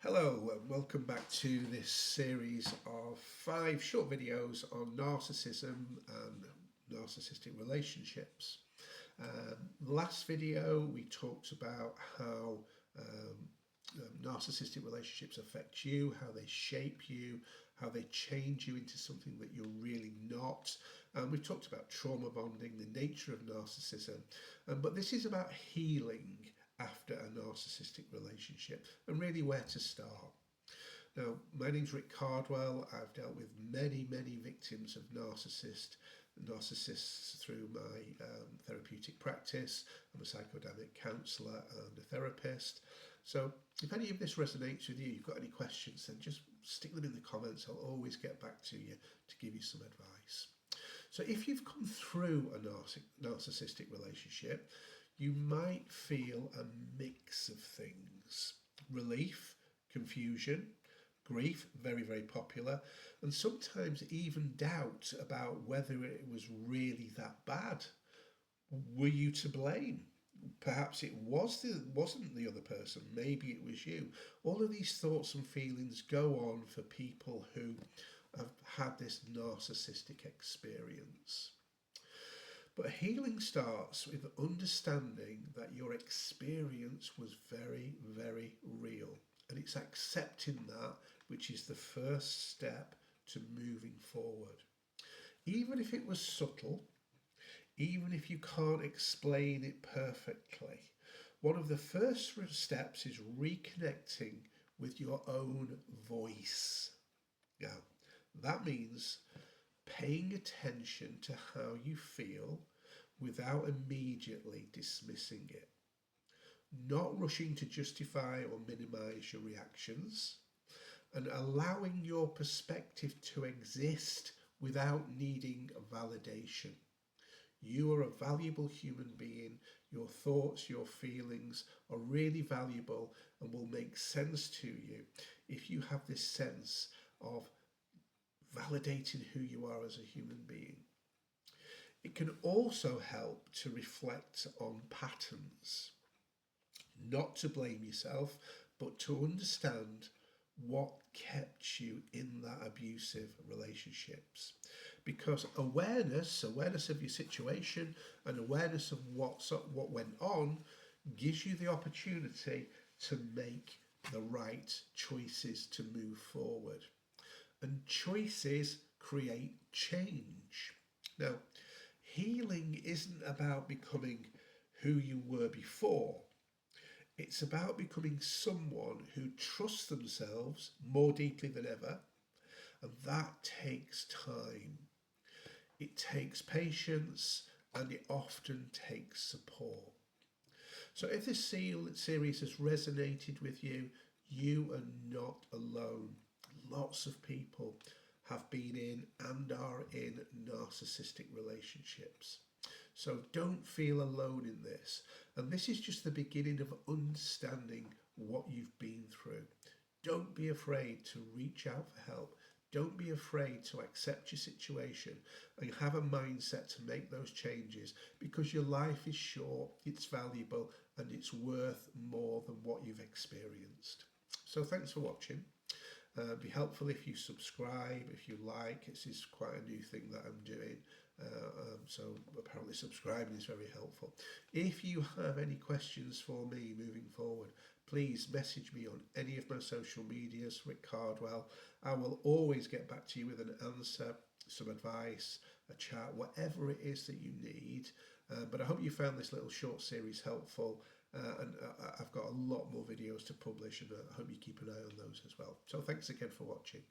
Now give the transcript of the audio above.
Hello and welcome back to this series of 5 short videos on narcissism and narcissistic relationships. Last video we talked about how narcissistic relationships affect you, how they shape you, how they change you into something that you're really not. We've talked about trauma bonding, the nature of narcissism, but this is about healing after a narcissistic relationship and really where to start. Now, my name's Rick Cardwell. I've dealt with many victims of narcissists through my therapeutic practice. I'm a psychodynamic counsellor and a therapist. So if any of this resonates with you, you've got any questions, then just stick them in the comments. I'll always get back to you to give you some advice. So if you've come through a narcissistic relationship, you might feel a mix of things: relief, confusion, grief, very popular, and sometimes even doubt about whether it was really that bad. Were you to blame? Perhaps it wasn't the other person, maybe it was you. All of these thoughts and feelings go on for people who have had this narcissistic experience. But healing starts with understanding that your experience was very real. And it's accepting that which is the first step to moving forward. Even if it was subtle, even if you can't explain it perfectly, one of the first steps is reconnecting with your own voice. Now, that means paying attention to how you feel without immediately dismissing it. Not rushing to justify or minimize your reactions, and allowing your perspective to exist without needing validation. You are a valuable human being. Your thoughts, your feelings are really valuable and will make sense to you if you have this sense of validating who you are as a human being. It can also help to reflect on patterns, not to blame yourself, but to understand what kept you in that abusive relationships. Because awareness of your situation and awareness of what went on gives you the opportunity to make the right choices to move forward. And choices create change. Now, healing isn't about becoming who you were before. It's about becoming someone who trusts themselves more deeply than ever, and that takes time. It takes patience, and it often takes support. So if this series has resonated with you, you are not alone. Lots of people have been in and are in narcissistic relationships. So don't feel alone in this. And this is just the beginning of understanding what you've been through. Don't be afraid to reach out for help. Don't be afraid to accept your situation and have a mindset to make those changes, because your life is short, it's valuable, and it's worth more than what you've experienced. So thanks for watching. Be helpful if you subscribe, if you like. This is quite a new thing that I'm doing. So apparently subscribing is very helpful. If you have any questions for me moving forward, please message me on any of my social medias, Rick Cardwell. I will always get back to you with an answer, some advice, a chat, whatever it is that you need. But I hope you found this little short series helpful. And I've got a lot more videos to publish, and I hope you keep an eye on those as well. So thanks again for watching.